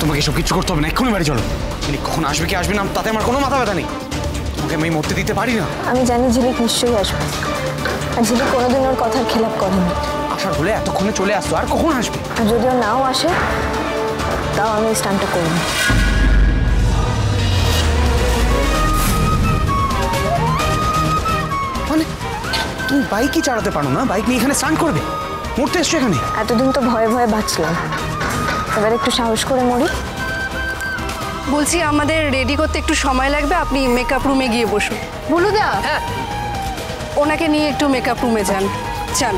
তোমাকে সব কিছু করতে হবে না, এক্ষুনি বাড়ি চলো। তিনি কখন আসবে কি আসবে না তাতে আমার কোনো মাথা ব্যথা নেই, তোমাকে আমি মরতে দিতে পারি না। আমি জানি ঝিলিক নিশ্চয়ই আসবে, আর ঝিলিক কোনোদিন ওর কথার খেলাপ করেনি। আসার হলে এতক্ষণে চলে আসতো, আর কখন আসবে? আর যদিও নাও আসে তাও আমি স্টান্টটা করব। মানে তুমি বাইকই চালাতে পারো না, বাইক নিয়ে এখানে স্টান্ট করবে? মরতে এসছো এখানে? এতদিন তো ভয়ে ভয়ে বাঁচলাম, এবার একটু সাহস করে মরি। বলছি আমাদের রেডি করতে একটু সময় লাগবে, আপনি মেকআপ রুমে গিয়ে বসুন। বুলুদা, হ্যাঁ ওনাকে নিয়ে একটু মেকআপ রুমে যান। যান।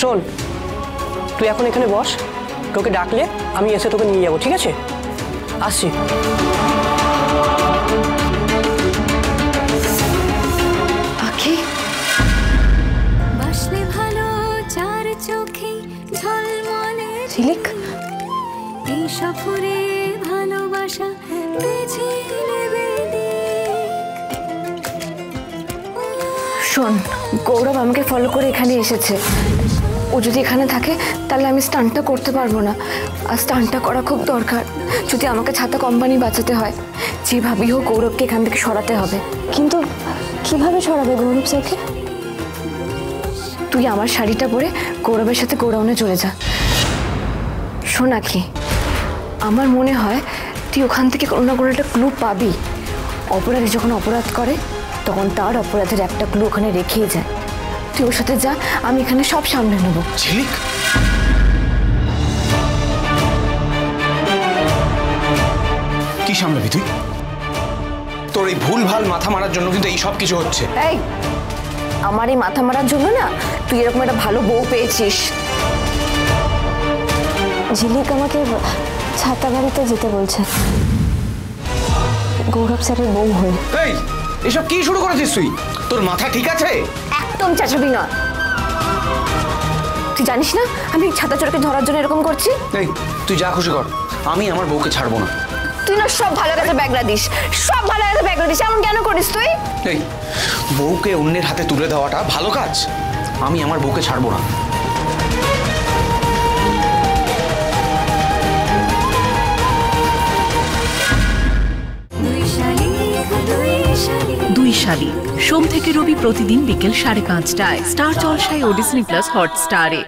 শোন, তুই এখন এখানে বস, তোকে ডাকলে আমি এসে তোকে নিয়ে যাবো, ঠিক আছে? আসছি। আখি বসলে ভালো চার চোখে ঝলমলে ঝিলিক, এই সফরে ভালোবাসা বেছে নেবে শোন, গৌরব আমাকে ফলো করে এখানে এসেছে। ও যদি এখানে থাকে তাহলে আমি স্টান্টটা করতে পারবো না, আর স্টান্টটা করা খুব দরকার। যদি আমাকে ছাতা কোম্পানি বাঁচাতে হয়, যেভাবেই হোক গৌরবকে এখান থেকে সরাতে হবে। কিন্তু কিভাবে সরাবে গৌরব স্যারকে? তুই আমার শাড়িটা পরে গৌরবের সাথে গোডাউনে চলে যা। শোন আখি, আমার মনে হয় তুই ওখান থেকে কোনো না কোনো একটা ক্লু পাবি। অপরাধী যখন অপরাধ করে তখন তার অপরাধের একটা ক্লু ওখানে রেখেই যায়। তুই ওর সাথে যা, আমি এখানে সব সামলে নেব। ঝিলিক, কি সামলাবি তুই? তোর এই ভুল ভাল মাথা মারার জন্য কিন্তু এই সব কিছু হচ্ছে। এই, আমার এই মাথা মারার জন্য না তুই এরকম একটা ভালো বউ পেয়েছিস। ঝিলিক আমাকে ছাতা বাড়িতে যেতে বলছে, গৌরব স্যারের বউ হয়ে। এই, এসব কি শুরু করেছিস তুই? তোর মাথা ঠিক আছে? একদম চেঁচাবি না। তুই জানিস না আমি ছাতা চোরকে ধরার জন্য এরকম করছি? এই, তুই যা খুশি কর, আমি আমার বউকে ছাড়বো না। তুই না সব ভালো কাজে ব্যাগরা দিস, সব ভালো কাজে ব্যাগরা দিস, এমন কেন করিস তুই? এই, বউকে অন্যের হাতে তুলে দেওয়াটা ভালো কাজ? আমি আমার বউকে ছাড়বো না। দুই শালিক সোম থেকে রবি প্রতিদিন বিকেল 5:30টায় স্টার জলসায় ও ডিজনি প্লাস হটস্টারে।